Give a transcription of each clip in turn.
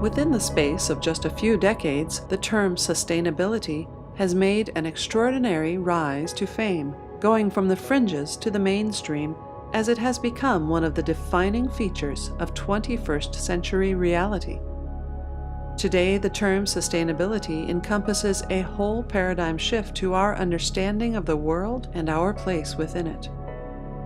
Within the space of just a few decades, the term sustainability has made an extraordinary rise to fame, going from the fringes to the mainstream, as it has become one of the defining features of 21st century reality. Today, the term sustainability encompasses a whole paradigm shift to our understanding of the world and our place within it.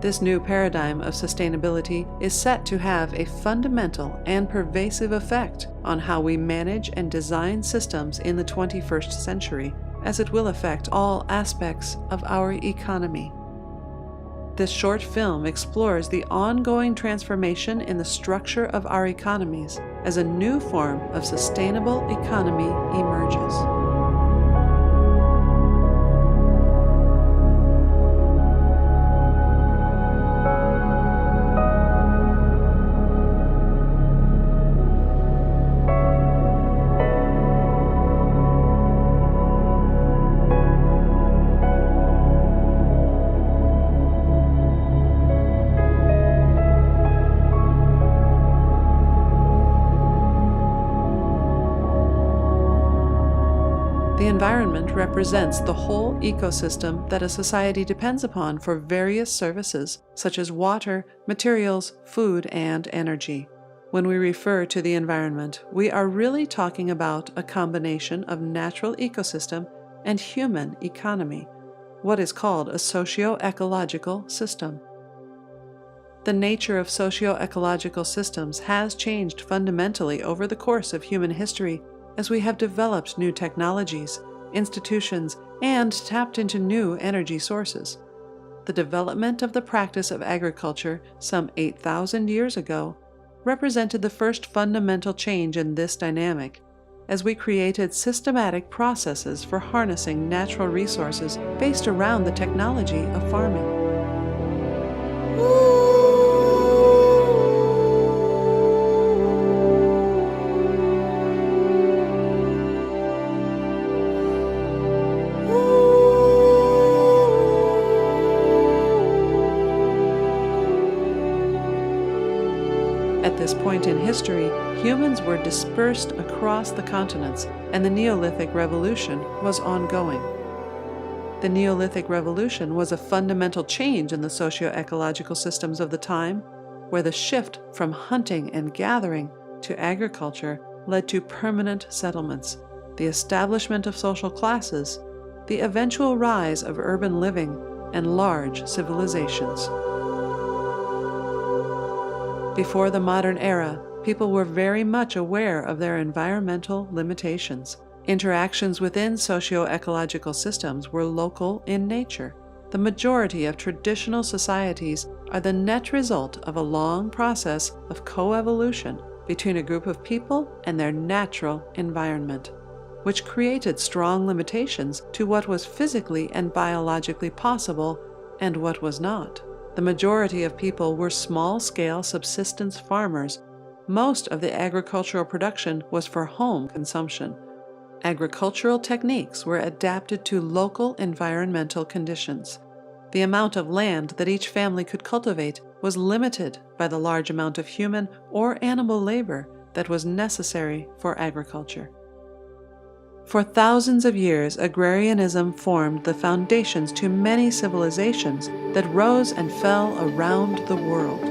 This new paradigm of sustainability is set to have a fundamental and pervasive effect on how we manage and design systems in the 21st century, as it will affect all aspects of our economy. This short film explores the ongoing transformation in the structure of our economies as a new form of sustainable economy emerges. The environment represents the whole ecosystem that a society depends upon for various services, such as water, materials, food, and energy. When we refer to the environment, we are really talking about a combination of natural ecosystem and human economy, what is called a socio-ecological system. The nature of socio-ecological systems has changed fundamentally over the course of human history, as we have developed new technologies, institutions, and tapped into new energy sources. The development of the practice of agriculture some 8,000 years ago represented the first fundamental change in this dynamic, as we created systematic processes for harnessing natural resources based around the technology of farming. At this point in history, humans were dispersed across the continents, and the Neolithic Revolution was ongoing. The Neolithic Revolution was a fundamental change in the socio-ecological systems of the time, where the shift from hunting and gathering to agriculture led to permanent settlements, the establishment of social classes, the eventual rise of urban living, and large civilizations. Before the modern era, people were very much aware of their environmental limitations. Interactions within socio-ecological systems were local in nature. The majority of traditional societies are the net result of a long process of coevolution between a group of people and their natural environment, which created strong limitations to what was physically and biologically possible and what was not. The majority of people were small-scale subsistence farmers. Most of the agricultural production was for home consumption. Agricultural techniques were adapted to local environmental conditions. The amount of land that each family could cultivate was limited by the large amount of human or animal labor that was necessary for agriculture. For thousands of years, agrarianism formed the foundations to many civilizations that rose and fell around the world.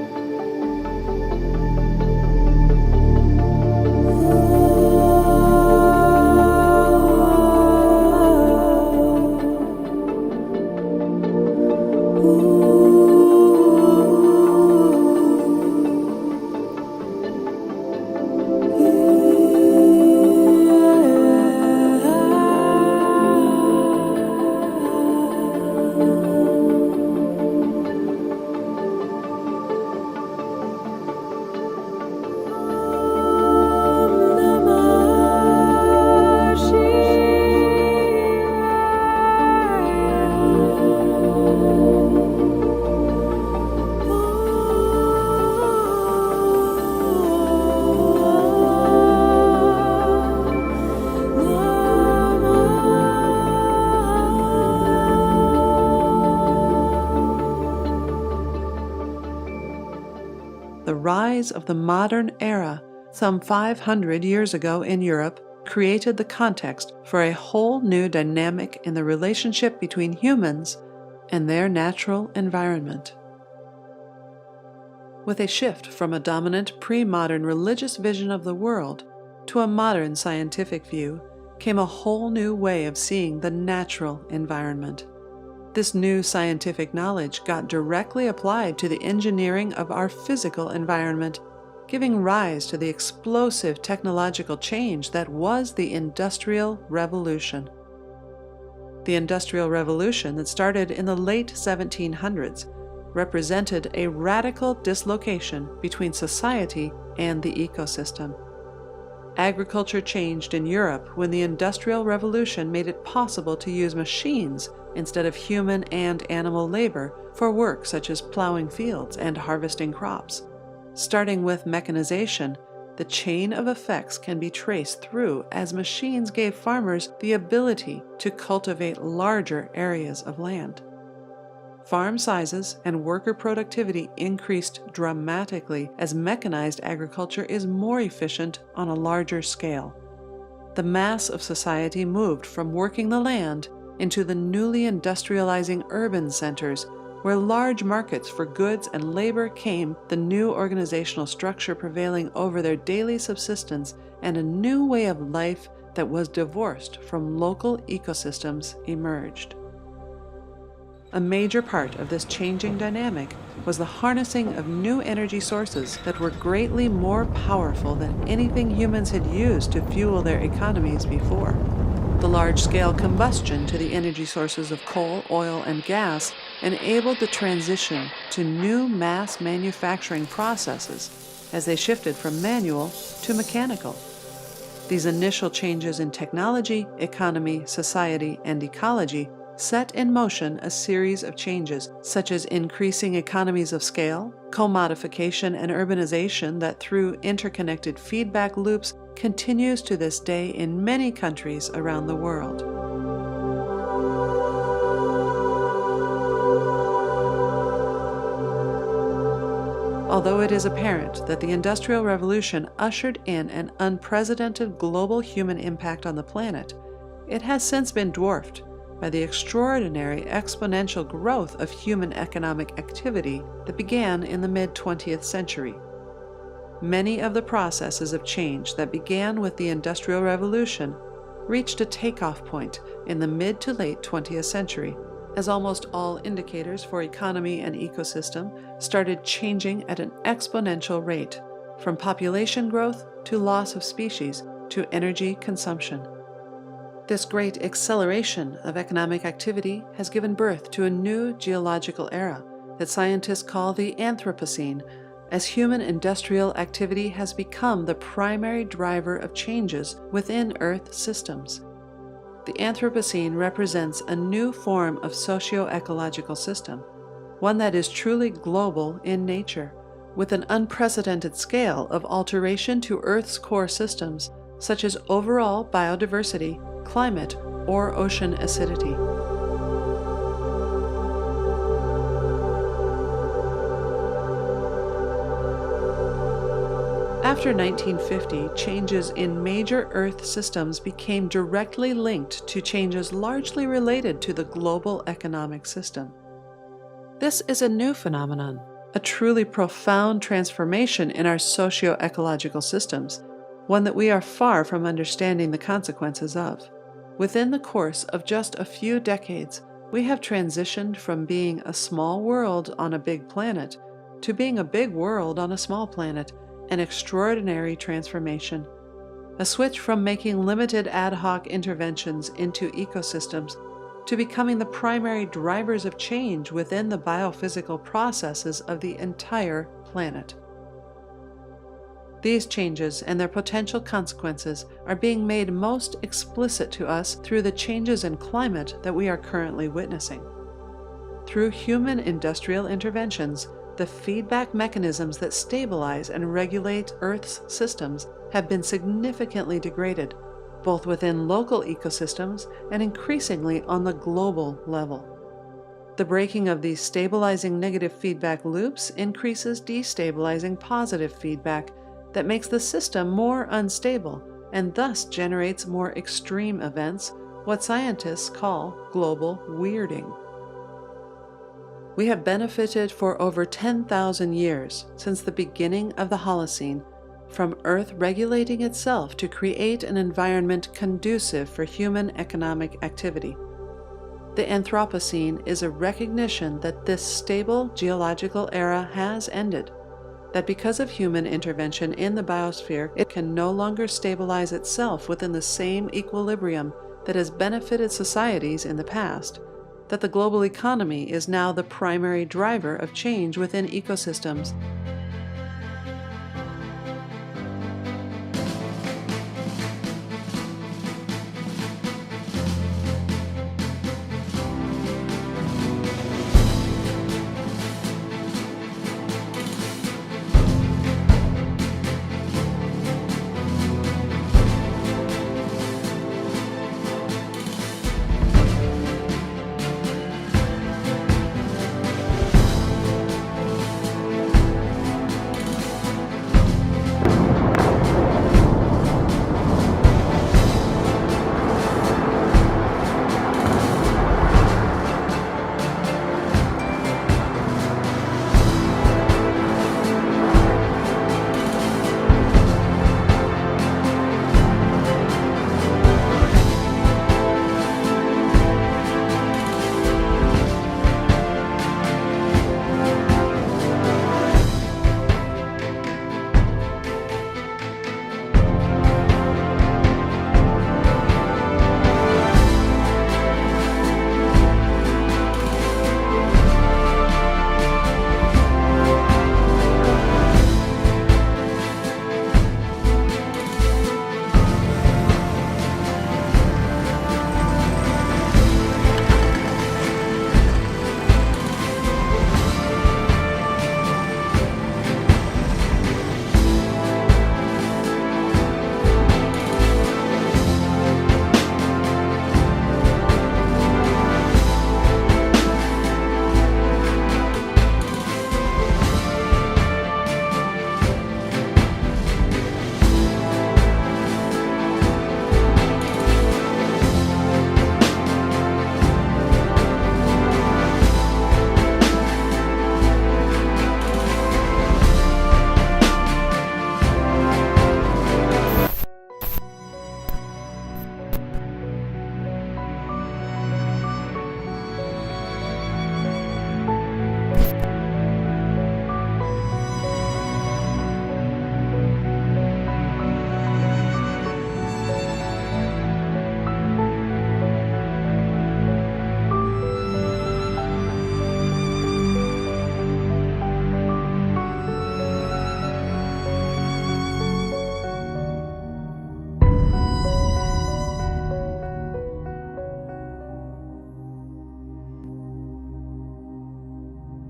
The rise of the modern era some 500 years ago in Europe, created the context for a whole new dynamic in the relationship between humans and their natural environment. With a shift from a dominant pre-modern religious vision of the world to a modern scientific view came a whole new way of seeing the natural environment. This new scientific knowledge got directly applied to the engineering of our physical environment, giving rise to the explosive technological change that was the Industrial Revolution. The Industrial Revolution that started in the late 1700s represented a radical dislocation between society and the ecosystem. Agriculture changed in Europe when the Industrial Revolution made it possible to use machines instead of human and animal labor for work such as plowing fields and harvesting crops. Starting with mechanization, the chain of effects can be traced through as machines gave farmers the ability to cultivate larger areas of land. Farm sizes and worker productivity increased dramatically as mechanized agriculture is more efficient on a larger scale. The mass of society moved from working the land into the newly industrializing urban centers, where large markets for goods and labor came, the new organizational structure prevailing over their daily subsistence, and a new way of life that was divorced from local ecosystems emerged. A major part of this changing dynamic was the harnessing of new energy sources that were greatly more powerful than anything humans had used to fuel their economies before. The large-scale combustion to the energy sources of coal, oil, and gas enabled the transition to new mass manufacturing processes as they shifted from manual to mechanical. These initial changes in technology, economy, society, and ecology set in motion a series of changes, such as increasing economies of scale, commodification, and urbanization that through interconnected feedback loops continues to this day in many countries around the world. Although it is apparent that the Industrial Revolution ushered in an unprecedented global human impact on the planet, it has since been dwarfed by the extraordinary exponential growth of human economic activity that began in the mid-20th century. Many of the processes of change that began with the Industrial Revolution reached a takeoff point in the mid to late 20th century, as almost all indicators for economy and ecosystem started changing at an exponential rate, from population growth to loss of species to energy consumption. This great acceleration of economic activity has given birth to a new geological era that scientists call the Anthropocene, as human industrial activity has become the primary driver of changes within Earth systems. The Anthropocene represents a new form of socio-ecological system, one that is truly global in nature, with an unprecedented scale of alteration to Earth's core systems, such as overall biodiversity, climate, or ocean acidity. After 1950, changes in major Earth systems became directly linked to changes largely related to the global economic system. This is a new phenomenon, a truly profound transformation in our socio-ecological systems, one that we are far from understanding the consequences of. Within the course of just a few decades, we have transitioned from being a small world on a big planet to being a big world on a small planet, an extraordinary transformation. A switch from making limited ad hoc interventions into ecosystems to becoming the primary drivers of change within the biophysical processes of the entire planet. These changes and their potential consequences are being made most explicit to us through the changes in climate that we are currently witnessing. Through human industrial interventions, the feedback mechanisms that stabilize and regulate Earth's systems have been significantly degraded, both within local ecosystems and increasingly on the global level. The breaking of these stabilizing negative feedback loops increases destabilizing positive feedback, that makes the system more unstable and thus generates more extreme events, what scientists call global weirding. We have benefited for over 10,000 years, since the beginning of the Holocene, from Earth regulating itself to create an environment conducive for human economic activity. The Anthropocene is a recognition that this stable geological era has ended, that because of human intervention in the biosphere, it can no longer stabilize itself within the same equilibrium that has benefited societies in the past, that the global economy is now the primary driver of change within ecosystems.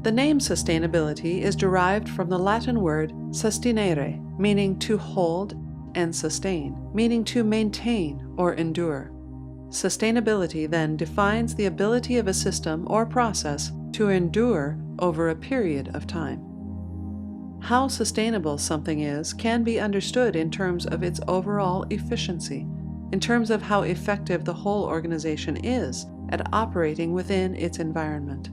The name sustainability is derived from the Latin word sustinere, meaning to hold, and sustain, meaning to maintain or endure. Sustainability then defines the ability of a system or process to endure over a period of time. How sustainable something is can be understood in terms of its overall efficiency, in terms of how effective the whole organization is at operating within its environment.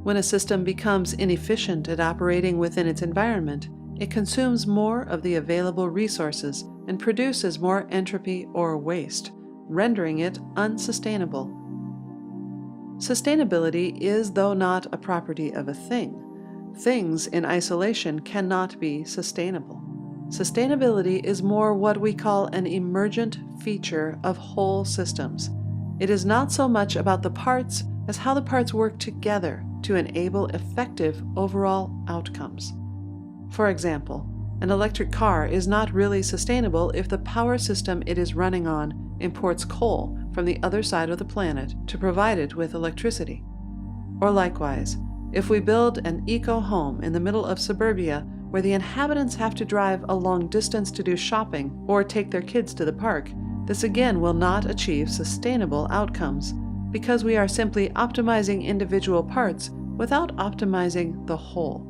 When a system becomes inefficient at operating within its environment, it consumes more of the available resources and produces more entropy or waste, rendering it unsustainable. Sustainability is, though not a property of a thing. Things in isolation cannot be sustainable. Sustainability is more what we call an emergent feature of whole systems. It is not so much about the parts as how the parts work together to enable effective overall outcomes. For example, an electric car is not really sustainable if the power system it is running on imports coal from the other side of the planet to provide it with electricity. Or likewise, if we build an eco-home in the middle of suburbia where the inhabitants have to drive a long distance to do shopping or take their kids to the park, this again will not achieve sustainable outcomes, because we are simply optimizing individual parts without optimizing the whole.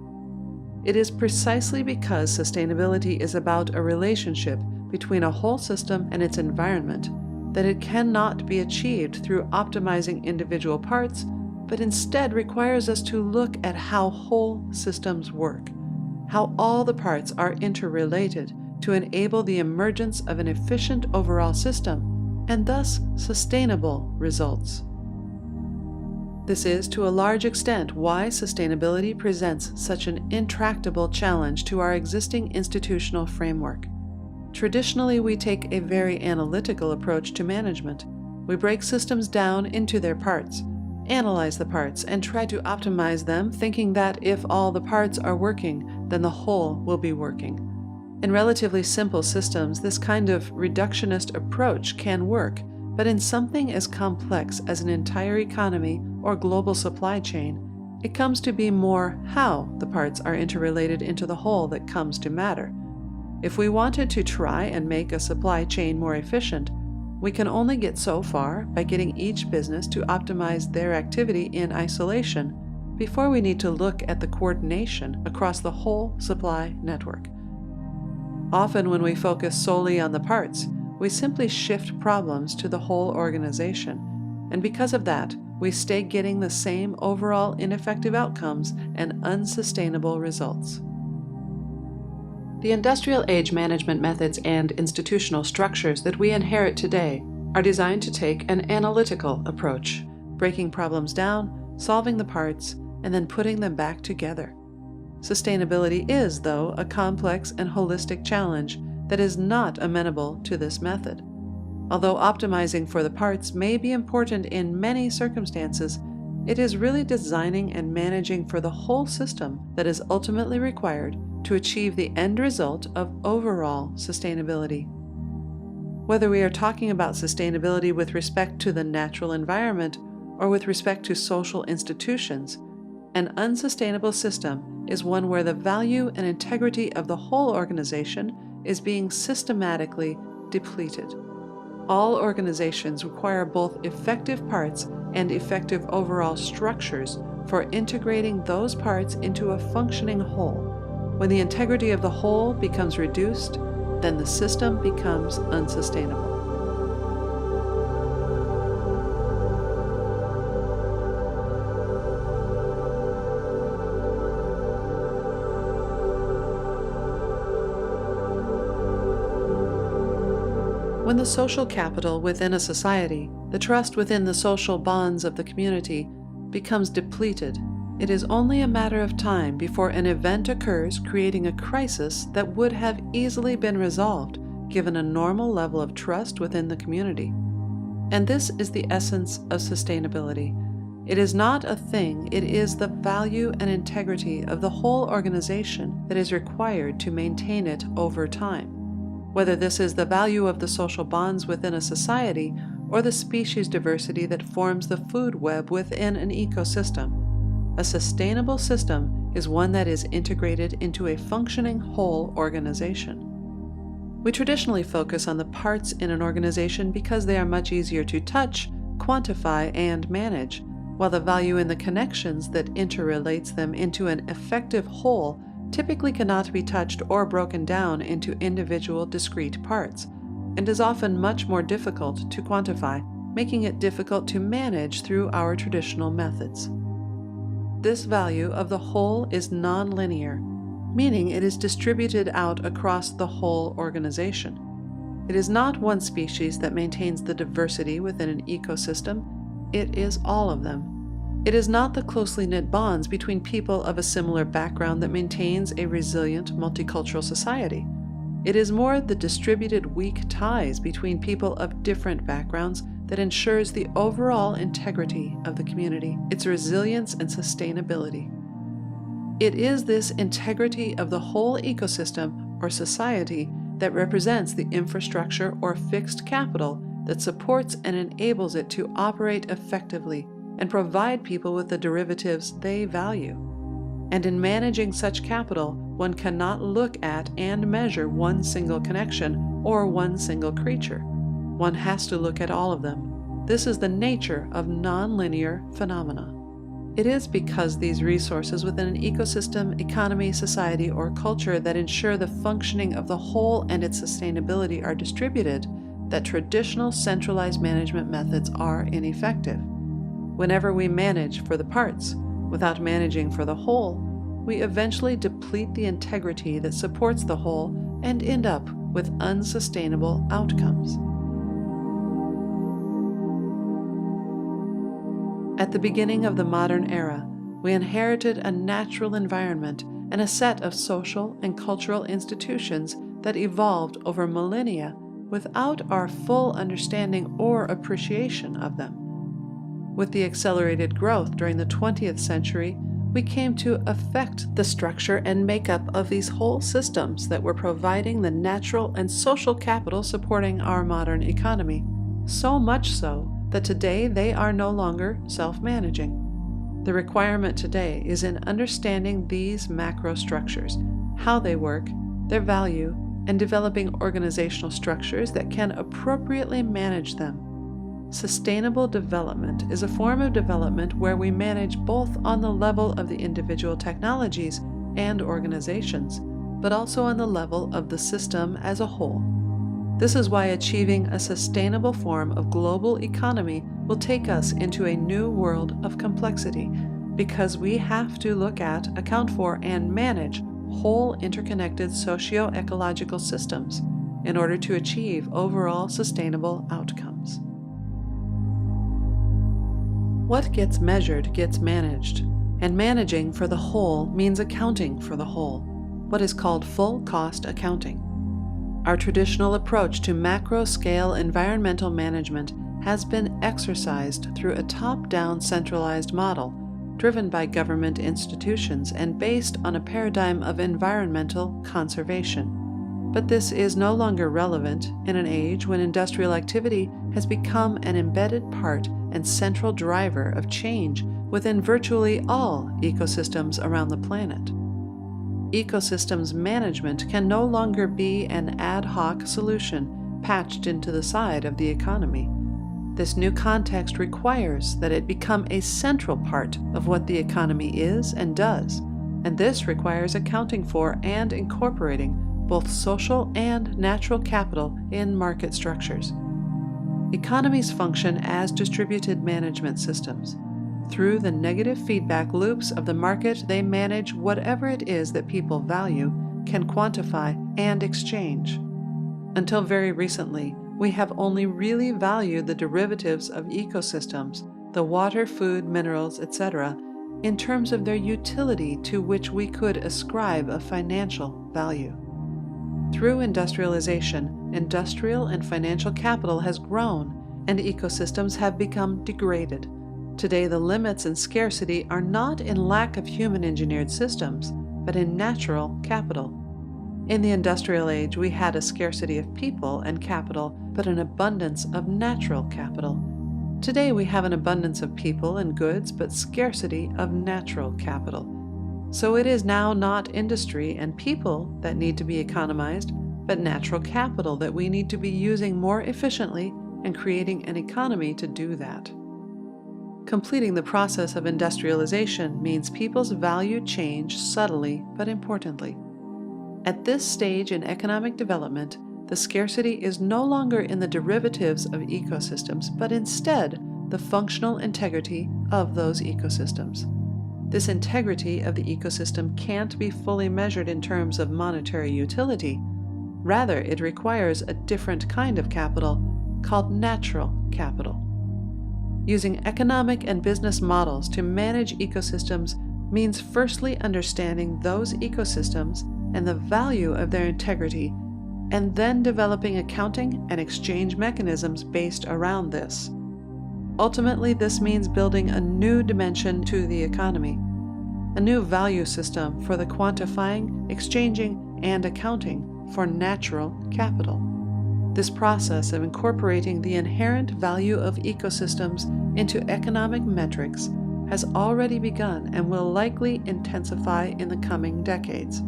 It is precisely because sustainability is about a relationship between a whole system and its environment that it cannot be achieved through optimizing individual parts, but instead requires us to look at how whole systems work, how all the parts are interrelated to enable the emergence of an efficient overall system, and thus sustainable results. This is, to a large extent, why sustainability presents such an intractable challenge to our existing institutional framework. Traditionally, we take a very analytical approach to management. We break systems down into their parts, analyze the parts, and try to optimize them, thinking that if all the parts are working, then the whole will be working. In relatively simple systems, this kind of reductionist approach can work, but in something as complex as an entire economy or global supply chain, it comes to be more how the parts are interrelated into the whole that comes to matter. If we wanted to try and make a supply chain more efficient, we can only get so far by getting each business to optimize their activity in isolation before we need to look at the coordination across the whole supply network. Often when we focus solely on the parts, we simply shift problems to the whole organization, and because of that, we stay getting the same overall ineffective outcomes and unsustainable results. The industrial age management methods and institutional structures that we inherit today are designed to take an analytical approach, breaking problems down, solving the parts, and then putting them back together. Sustainability is, though, a complex and holistic challenge that is not amenable to this method. Although optimizing for the parts may be important in many circumstances, it is really designing and managing for the whole system that is ultimately required to achieve the end result of overall sustainability. Whether we are talking about sustainability with respect to the natural environment or with respect to social institutions, an unsustainable system is one where the value and integrity of the whole organization is being systematically depleted. All organizations require both effective parts and effective overall structures for integrating those parts into a functioning whole. When the integrity of the whole becomes reduced, then the system becomes unsustainable. When the social capital within a society, the trust within the social bonds of the community, becomes depleted, it is only a matter of time before an event occurs creating a crisis that would have easily been resolved given a normal level of trust within the community. And this is the essence of sustainability. It is not a thing, it is the value and integrity of the whole organization that is required to maintain it over time. Whether this is the value of the social bonds within a society or the species diversity that forms the food web within an ecosystem, a sustainable system is one that is integrated into a functioning whole organization. We traditionally focus on the parts in an organization because they are much easier to touch, quantify, and manage, while the value in the connections that interrelates them into an effective whole typically cannot be touched or broken down into individual discrete parts, and is often much more difficult to quantify, making it difficult to manage through our traditional methods. This value of the whole is nonlinear, meaning it is distributed out across the whole organization. It is not one species that maintains the diversity within an ecosystem, it is all of them. It is not the closely knit bonds between people of a similar background that maintains a resilient multicultural society. It is more the distributed weak ties between people of different backgrounds that ensures the overall integrity of the community, its resilience and sustainability. It is this integrity of the whole ecosystem or society that represents the infrastructure or fixed capital that supports and enables it to operate effectively and provide people with the derivatives they value. And in managing such capital, one cannot look at and measure one single connection or one single creature. One has to look at all of them. This is the nature of nonlinear phenomena. It is because these resources within an ecosystem, economy, society, or culture that ensure the functioning of the whole and its sustainability are distributed that traditional centralized management methods are ineffective. Whenever we manage for the parts without managing for the whole, we eventually deplete the integrity that supports the whole and end up with unsustainable outcomes. At the beginning of the modern era, we inherited a natural environment and a set of social and cultural institutions that evolved over millennia without our full understanding or appreciation of them. With the accelerated growth during the 20th century, we came to affect the structure and makeup of these whole systems that were providing the natural and social capital supporting our modern economy, so much so that today they are no longer self-managing. The requirement today is in understanding these macro structures, how they work, their value, and developing organizational structures that can appropriately manage them. Sustainable development is a form of development where we manage both on the level of the individual technologies and organizations, but also on the level of the system as a whole. This is why achieving a sustainable form of global economy will take us into a new world of complexity, because we have to look at, account for, and manage whole interconnected socio-ecological systems in order to achieve overall sustainable outcomes. What gets measured gets managed, and managing for the whole means accounting for the whole, what is called full cost accounting. Our traditional approach to macro-scale environmental management has been exercised through a top-down centralized model driven by government institutions and based on a paradigm of environmental conservation. But this is no longer relevant in an age when industrial activity has become an embedded part and central driver of change within virtually all ecosystems around the planet. Ecosystems management can no longer be an ad hoc solution patched into the side of the economy. This new context requires that it become a central part of what the economy is and does, and this requires accounting for and incorporating both social and natural capital in market structures. Economies function as distributed management systems. Through the negative feedback loops of the market, they manage whatever it is that people value, can quantify, and exchange. Until very recently, we have only really valued the derivatives of ecosystems, the water, food, minerals, etc., in terms of their utility to which we could ascribe a financial value. Through industrialization, industrial and financial capital has grown, and ecosystems have become degraded. Today, the limits and scarcity are not in lack of human-engineered systems, but in natural capital. In the industrial age, we had a scarcity of people and capital, but an abundance of natural capital. Today, we have an abundance of people and goods, but scarcity of natural capital. So it is now not industry and people that need to be economized, but natural capital that we need to be using more efficiently and creating an economy to do that. Completing the process of industrialization means people's value change subtly but importantly. At this stage in economic development, the scarcity is no longer in the derivatives of ecosystems, but instead the functional integrity of those ecosystems. This integrity of the ecosystem can't be fully measured in terms of monetary utility. Rather, it requires a different kind of capital called natural capital. Using economic and business models to manage ecosystems means firstly understanding those ecosystems and the value of their integrity, and then developing accounting and exchange mechanisms based around this. Ultimately, this means building a new dimension to the economy, a new value system for the quantifying, exchanging, and accounting for natural capital. This process of incorporating the inherent value of ecosystems into economic metrics has already begun and will likely intensify in the coming decades.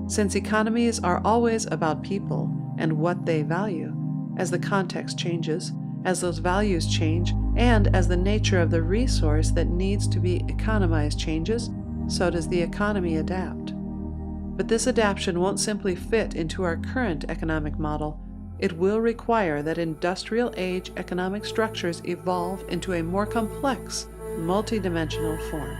Since economies are always about people and what they value, as the context changes, as those values change, And as the nature of the resource that needs to be economized changes, so does the economy adapt. But this adaptation won't simply fit into our current economic model. It will require that industrial age economic structures evolve into a more complex, multidimensional form.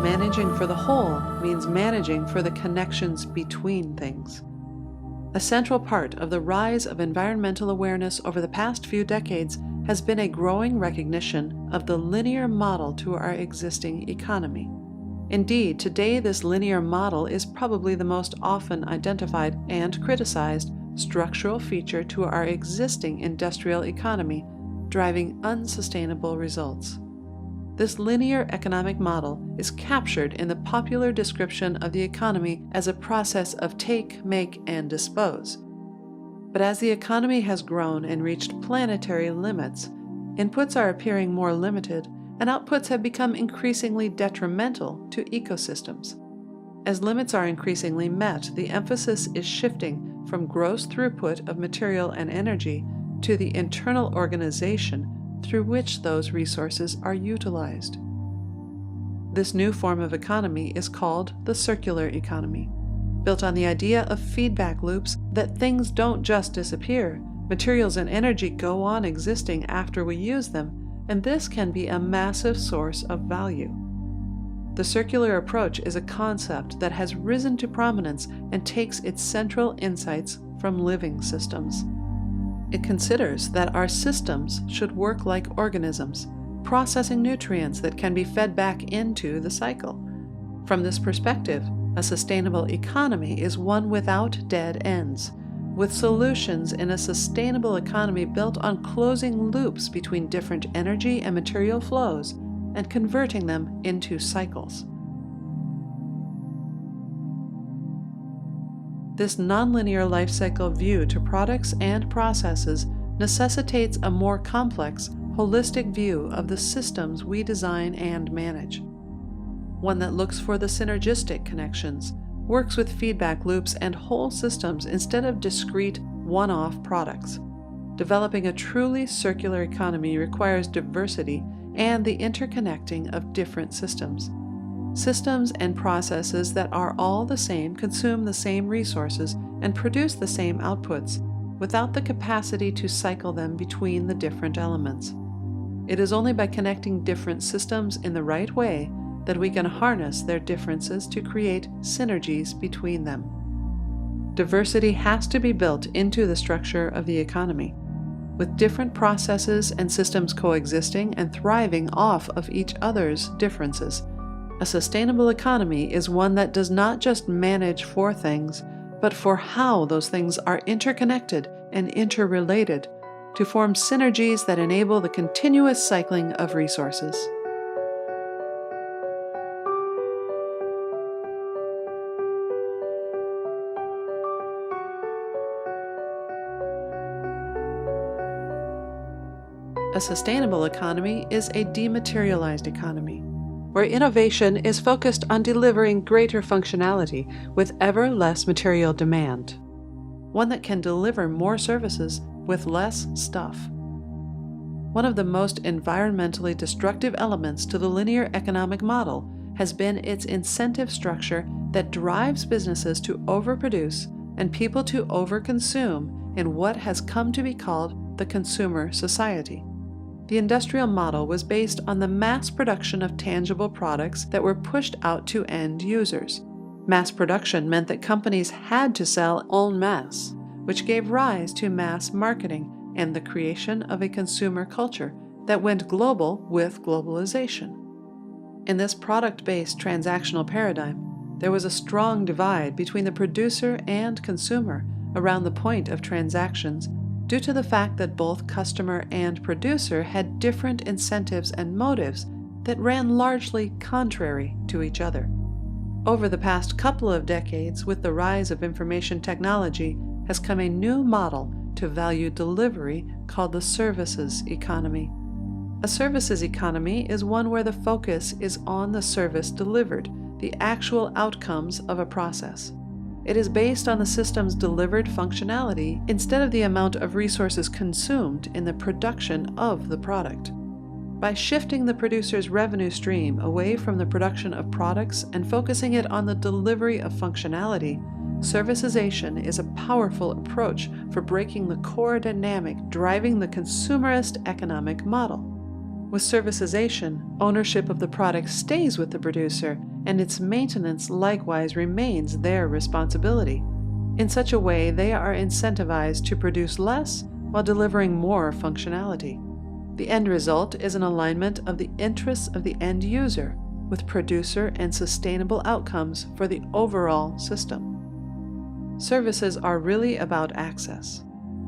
Managing for the whole means managing for the connections between things. A central part of the rise of environmental awareness over the past few decades has been a growing recognition of the linear model to our existing economy. Indeed, today this linear model is probably the most often identified and criticized structural feature to our existing industrial economy, driving unsustainable results. This linear economic model is captured in the popular description of the economy as a process of take, make, and dispose. But as the economy has grown and reached planetary limits, inputs are appearing more limited, and outputs have become increasingly detrimental to ecosystems. As limits are increasingly met, the emphasis is shifting from gross throughput of material and energy to the internal organization through which those resources are utilized. This new form of economy is called the circular economy, built on the idea of feedback loops that things don't just disappear. Materials and energy go on existing after we use them, and this can be a massive source of value. The circular approach is a concept that has risen to prominence and takes its central insights from living systems. It considers that our systems should work like organisms, processing nutrients that can be fed back into the cycle. From this perspective, a sustainable economy is one without dead ends, with solutions in a sustainable economy built on closing loops between different energy and material flows and converting them into cycles. This nonlinear life cycle view to products and processes necessitates a more complex, holistic view of the systems we design and manage. One that looks for the synergistic connections, works with feedback loops and whole systems instead of discrete, one-off products. Developing a truly circular economy requires diversity and the interconnecting of different systems. Systems and processes that are all the same consume the same resources and produce the same outputs, without the capacity to cycle them between the different elements. It is only by connecting different systems in the right way that we can harness their differences to create synergies between them. Diversity has to be built into the structure of the economy, with different processes and systems coexisting and thriving off of each other's differences. A sustainable economy is one that does not just manage for things, but for how those things are interconnected and interrelated to form synergies that enable the continuous cycling of resources. A sustainable economy is a dematerialized economy, where innovation is focused on delivering greater functionality with ever less material demand. One that can deliver more services with less stuff. One of the most environmentally destructive elements to the linear economic model has been its incentive structure that drives businesses to overproduce and people to overconsume in what has come to be called the consumer society. The industrial model was based on the mass production of tangible products that were pushed out to end users. Mass production meant that companies had to sell en masse, which gave rise to mass marketing and the creation of a consumer culture that went global with globalization. In this product-based transactional paradigm, there was a strong divide between the producer and consumer around the point of transactions due to the fact that both customer and producer had different incentives and motives that ran largely contrary to each other. Over the past couple of decades, with the rise of information technology, has come a new model to value delivery called the services economy. A services economy is one where the focus is on the service delivered, the actual outcomes of a process. It is based on the system's delivered functionality instead of the amount of resources consumed in the production of the product. By shifting the producer's revenue stream away from the production of products and focusing it on the delivery of functionality, servicization is a powerful approach for breaking the core dynamic driving the consumerist economic model. With servicization, ownership of the product stays with the producer, and its maintenance likewise remains their responsibility. In such a way, they are incentivized to produce less while delivering more functionality. The end result is an alignment of the interests of the end user with producer and sustainable outcomes for the overall system. Services are really about access.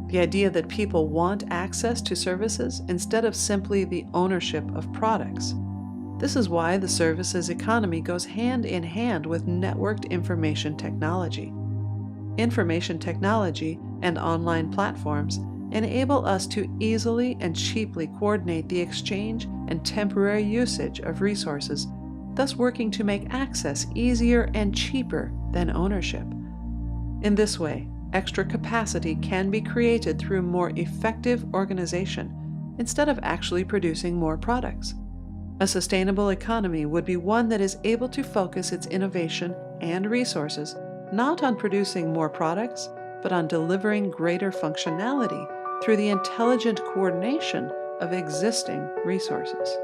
The idea that people want access to services instead of simply the ownership of products. This is why the services economy goes hand in hand with networked information technology. Information technology and online platforms enable us to easily and cheaply coordinate the exchange and temporary usage of resources, thus working to make access easier and cheaper than ownership. In this way, extra capacity can be created through more effective organization instead of actually producing more products. A sustainable economy would be one that is able to focus its innovation and resources not on producing more products, but on delivering greater functionality through the intelligent coordination of existing resources.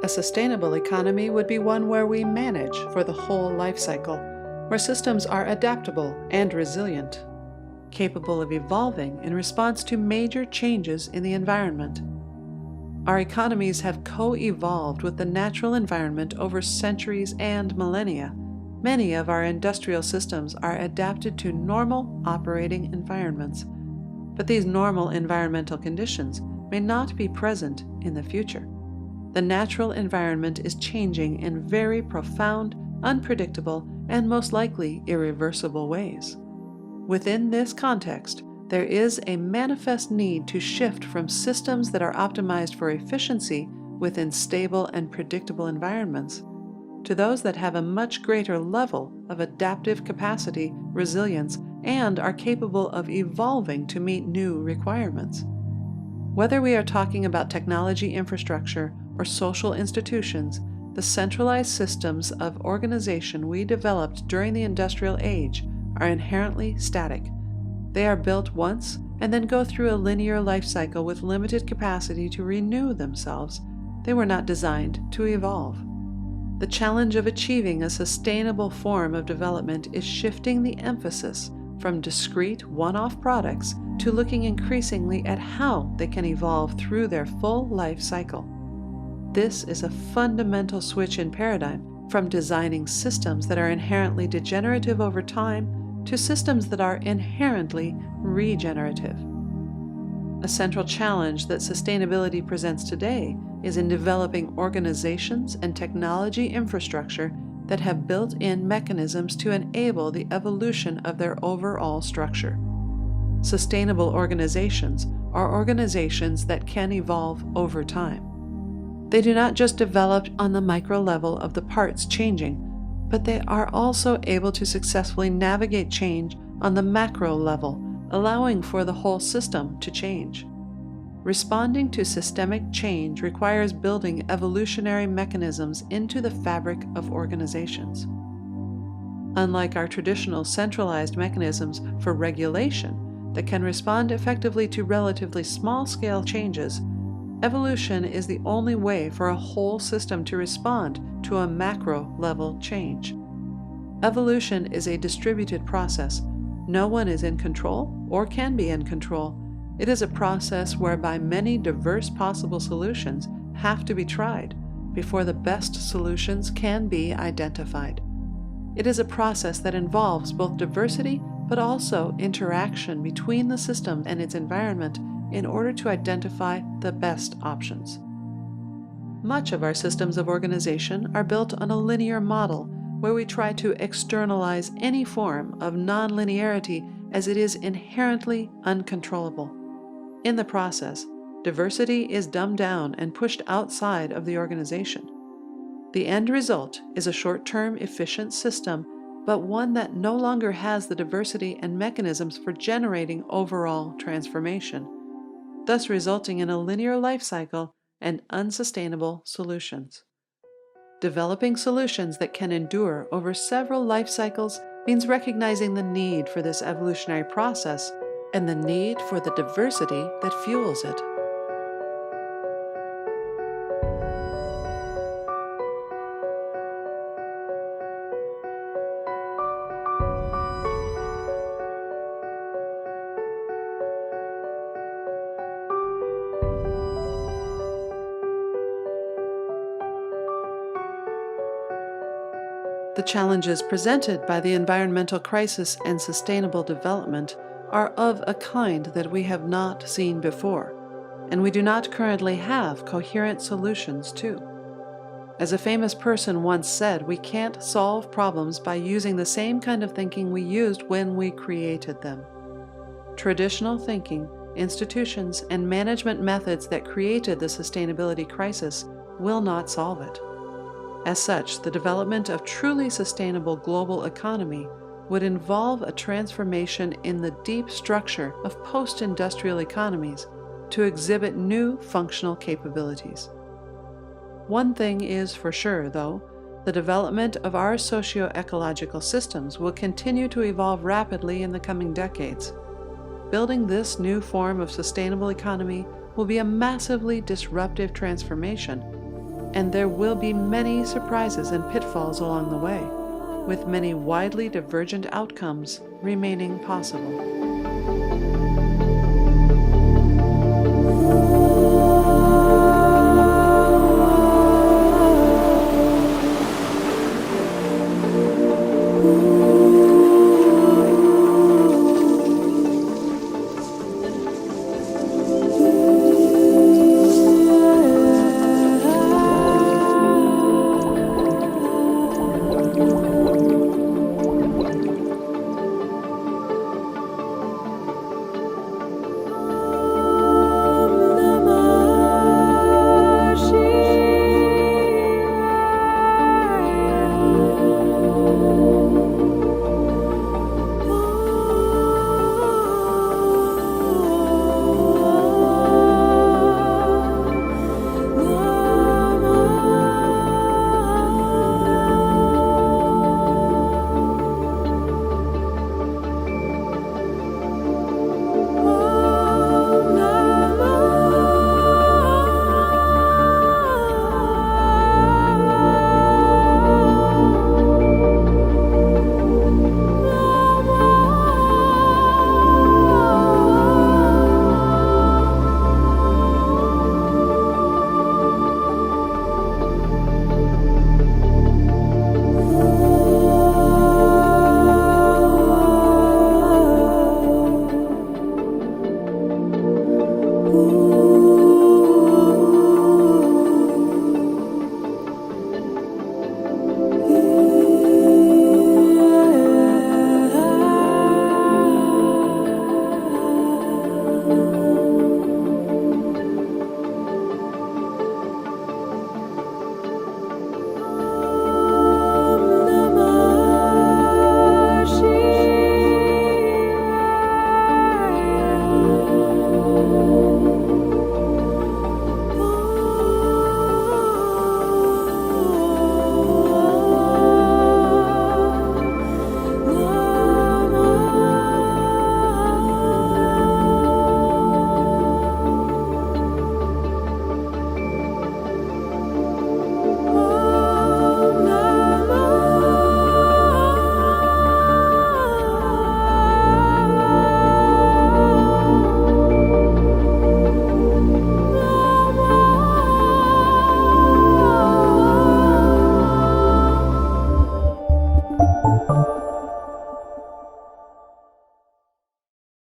A sustainable economy would be one where we manage for the whole life cycle, where systems are adaptable and resilient, capable of evolving in response to major changes in the environment. Our economies have co-evolved with the natural environment over centuries and millennia. Many of our industrial systems are adapted to normal operating environments, but these normal environmental conditions may not be present in the future. The natural environment is changing in very profound, unpredictable, and most likely irreversible ways. Within this context, there is a manifest need to shift from systems that are optimized for efficiency within stable and predictable environments to those that have a much greater level of adaptive capacity, resilience, and are capable of evolving to meet new requirements. Whether we are talking about technology infrastructure or social institutions, The centralized systems of organization we developed during the Industrial Age are inherently static. They are built once and then go through a linear life cycle with limited capacity to renew themselves. They were not designed to evolve. The challenge of achieving a sustainable form of development is shifting the emphasis from discrete, one-off products to looking increasingly at how they can evolve through their full life cycle. This is a fundamental switch in paradigm from designing systems that are inherently degenerative over time to systems that are inherently regenerative. A central challenge that sustainability presents today is in developing organizations and technology infrastructure that have built-in mechanisms to enable the evolution of their overall structure. Sustainable organizations are organizations that can evolve over time. They do not just develop on the micro level of the parts changing, but they are also able to successfully navigate change on the macro level, allowing for the whole system to change. Responding to systemic change requires building evolutionary mechanisms into the fabric of organizations. Unlike our traditional centralized mechanisms for regulation that can respond effectively to relatively small-scale changes, evolution is the only way for a whole system to respond to a macro-level change. Evolution is a distributed process. No one is in control or can be in control. It is a process whereby many diverse possible solutions have to be tried before the best solutions can be identified. It is a process that involves both diversity but also interaction between the system and its environment in order to identify the best options. Much of our systems of organization are built on a linear model where we try to externalize any form of nonlinearity as it is inherently uncontrollable. In the process, diversity is dumbed down and pushed outside of the organization. The end result is a short-term efficient system, but one that no longer has the diversity and mechanisms for generating overall transformation, thus resulting in a linear life cycle and unsustainable solutions. Developing solutions that can endure over several life cycles means recognizing the need for this evolutionary process and the need for the diversity that fuels it. The challenges presented by the environmental crisis and sustainable development are of a kind that we have not seen before, and we do not currently have coherent solutions to. As a famous person once said, we can't solve problems by using the same kind of thinking we used when we created them. Traditional thinking, institutions, and management methods that created the sustainability crisis will not solve it. As such, the development of truly sustainable global economy would involve a transformation in the deep structure of post-industrial economies to exhibit new functional capabilities. One thing is for sure, though, the development of our socio-ecological systems will continue to evolve rapidly in the coming decades. Building this new form of sustainable economy will be a massively disruptive transformation, and there will be many surprises and pitfalls along the way, with many widely divergent outcomes remaining possible.